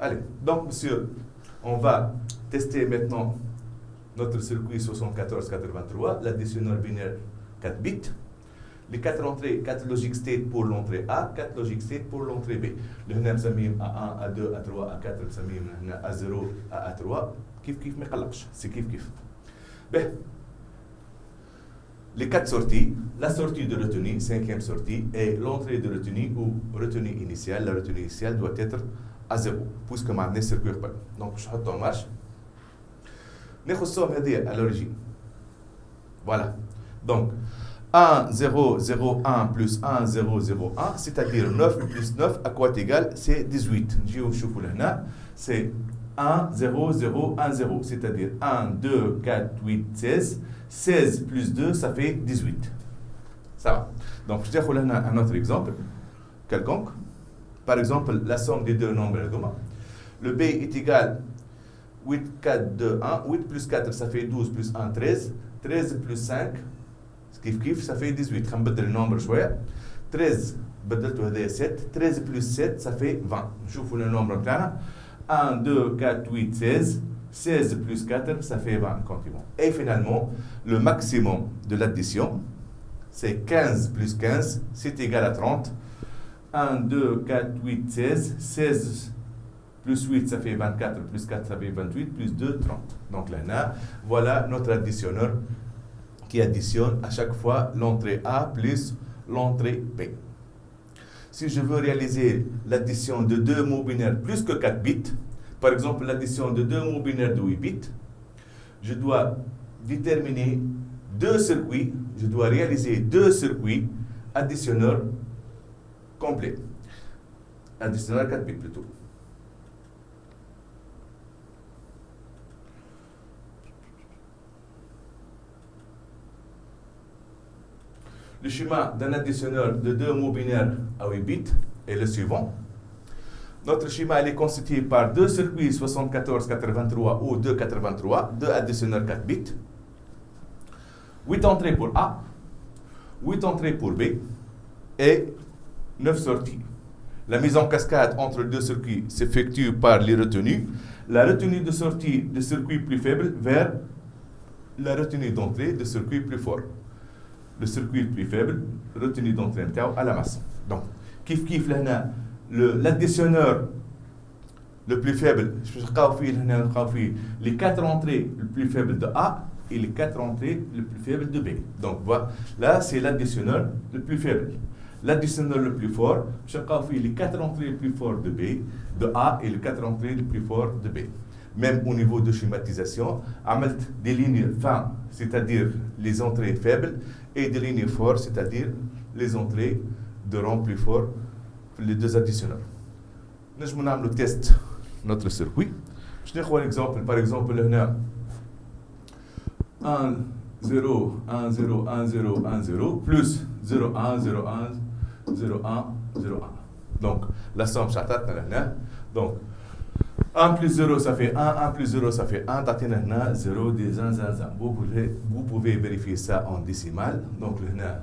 Allez, donc monsieur, on va tester maintenant notre circuit 7483, l'additionneur binaire 4 bits. Les 4 entrées, 4 logic state pour l'entrée A, 4 logic state pour l'entrée B. Le هنا مسميهم A1, A2, A3, A4 مسميهم هنا A0, A3. كيف ما يقلقش، c'est كيف. Ben, les 4 sorties, la sortie de retenue, 5e sortie, et l'entrée de retenue ou retenue initiale, la retenue initiale doit être à 0, puisque ما عندناش circuit قبل. Donc je نحطه en marche. ناخذ الصوم هذه à l'origine. Voilà. Donc 1, 0, 0, 1 plus 1, 0, 0, 1, c'est-à-dire 9 plus 9 à quoi égal? C'est 18. C'est 1, 0, 0, 1, 0, c'est-à-dire 1, 2, 4, 8, 16. 16 plus 2, ça fait 18. Ça va. Donc, je vais un autre exemple, quelconque. Par exemple, la somme des deux nombres. Le B est égal 8, 4, 2, 1. 8 plus 4, ça fait 12 plus 1, 13. 13 plus 5, ça fait 18. Je vais le nombre chouette. 13, بدلته 7. 13 plus 7, ça fait 20. Je vous le nombre. 1, 2, 4, 8, 16. 16 plus 4, ça fait 20. Continuons. Et finalement, le maximum de l'addition, c'est 15 plus 15, c'est égal à 30. 1, 2, 4, 8, 16. 16 plus 8, ça fait 24. Plus 4, ça fait 28. Plus 2, 30. Donc là, voilà notre additionneur qui additionne à chaque fois l'entrée A plus l'entrée B. Si je veux réaliser l'addition de deux mots binaires plus que 4 bits, par exemple l'addition de deux mots binaires de 8 bits, je dois déterminer deux circuits, je dois réaliser deux circuits additionneurs complets. Additionneurs 4 bits plutôt. Le schéma d'un additionneur de deux mots binaires à 8 bits est le suivant. Notre schéma est constitué par deux circuits 74-83 ou 2-83, deux additionneurs 4 bits, 8 entrées pour A, 8 entrées pour B et 9 sorties. La mise en cascade entre deux circuits s'effectue par les retenues. La retenue de sortie de circuit plus faible vers la retenue d'entrée de circuit plus fort. Le circuit plus faible, retenue d'entrée à la masse. Donc, kif l'additionneur le plus faible, les 4 entrées les plus faibles de A et les 4 entrées les plus faibles de B. Donc, voilà, là, c'est l'additionneur le plus faible. L'additionneur le plus fort, les 4 entrées les plus fortes de B, de A et les 4 entrées les plus fortes de B. Même au niveau de schématisation, عملت des lignes fins, c'est-à-dire les entrées faibles, et des lignes fortes, c'est-à-dire les entrées de rang plus fort, les deux additionneurs. Nous allons tester notre circuit. Je vais vous un exemple. Par exemple, là, 1, 0, 1, 0, 1, 0, 1, 0, plus 0, 1, 0, 1, 0, 1, 0, 1. Donc, la somme chatat, donc, 1 plus 0, ça fait 1, 1 plus 0, ça fait 1, 0, 10, 1, 1, 1. Vous pouvez vérifier ça en décimale. Donc, là,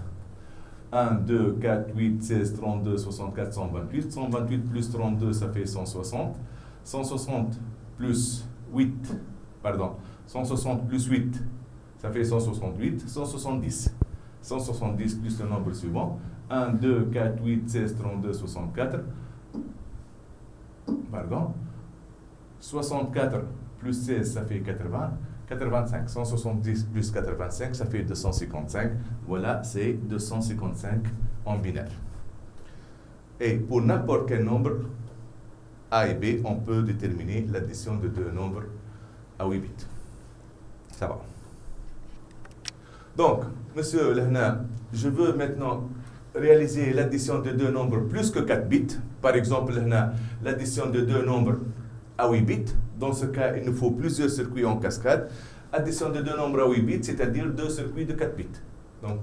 1, 2, 4, 8, 16, 32, 64, 128. 128 plus 32, ça fait 160. 160 plus 8, pardon, 160 plus 8, ça fait 168. 170. 170 plus le nombre suivant. 1, 2, 4, 8, 16, 32, 64. Pardon. 64 plus 16, ça fait 80. 85. 170 plus 85, ça fait 255. Voilà, c'est 255 en binaire. Et pour n'importe quel nombre, A et B, on peut déterminer l'addition de deux nombres à 8 bits. Ça va. Donc, monsieur Lehna, je veux maintenant réaliser l'addition de deux nombres plus que 4 bits. Par exemple, Lehna, l'addition de deux nombres à 8 bits. Dans ce cas, il nous faut plusieurs circuits en cascade. Addition de deux nombres à 8 bits, c'est-à-dire deux circuits de 4 bits. Donc,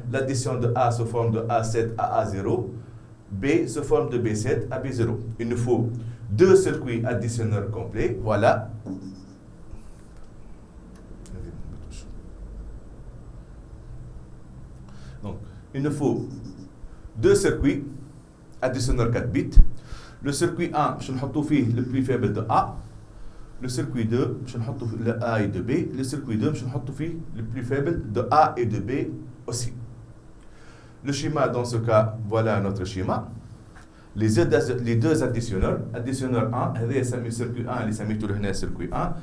l'addition de A se forme de A7 à A0. B se forme de B7 à B0. Il nous faut deux circuits additionneurs complets. Voilà. Donc, il nous faut deux circuits additionneurs 4 bits. Le circuit 1, je vais le plus faible de A. Le circuit 2, je vais le A et de B. Le circuit 2, je vais le plus faible de A et de B aussi. Le schéma, dans ce cas, voilà notre schéma. Les deux additionneurs, additionneur 1, c'est le circuit 1, c'est le circuit 1,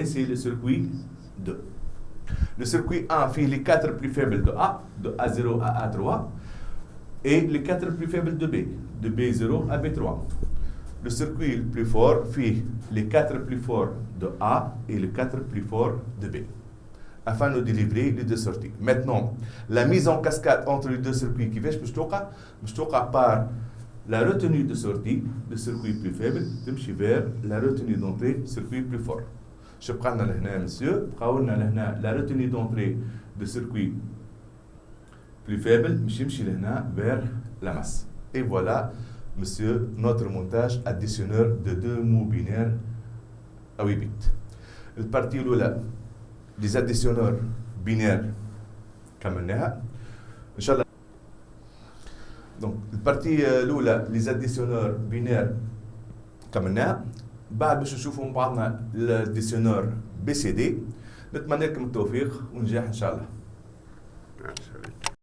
c'est le circuit 2. Le circuit 1 fait les 4 plus faibles de A0 à A3, et les 4 plus faibles de B, de B0 à B3. Le circuit le plus fort fait les 4 plus forts de A et les 4 plus forts de B, afin de délivrer les deux sorties. Maintenant, la mise en cascade entre les deux circuits qui fait par la retenue de sortie, le circuit plus faible, vers la retenue d'entrée, circuit plus fort. Je prends monsieur, la retenue d'entrée de circuit plus faible, vers la masse. Et voilà, monsieur, notre montage additionneur de deux mots binaires à 8 bits. Le partie là, les additionneurs binaires, كملناها. إن شاء الله. Donc, la partie là, les additionneurs binaires, كملناها. بعد باش نشوفوا مع بعضنا الاديسيونور BCD. نتمنى لكم التوفيق ونجاح ان شاء الله.